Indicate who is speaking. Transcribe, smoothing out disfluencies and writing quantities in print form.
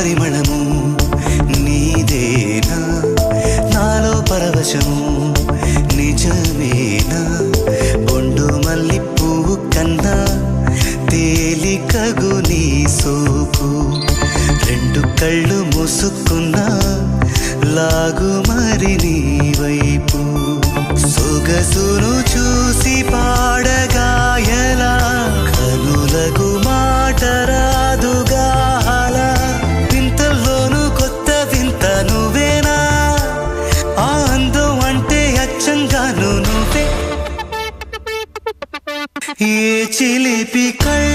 Speaker 1: పరిమళము నీదేనా నాలో పరవశము నిజమేనా బొండు మల్లి పువ్వు కన్నా తేలికగు నీ సోకు రెండు కళ్ళు మూసుకున్నా లాగు మరి నీ వైపు సొగసును చూసి పాడగా ఎలా కనులకు మాట రాదుగా అలా వింతల్లోనూ కొత్త వింత నువ్వేనా ఆ అందం అంటే అచ్చంగాను నువ్వే ఏ చిలిపి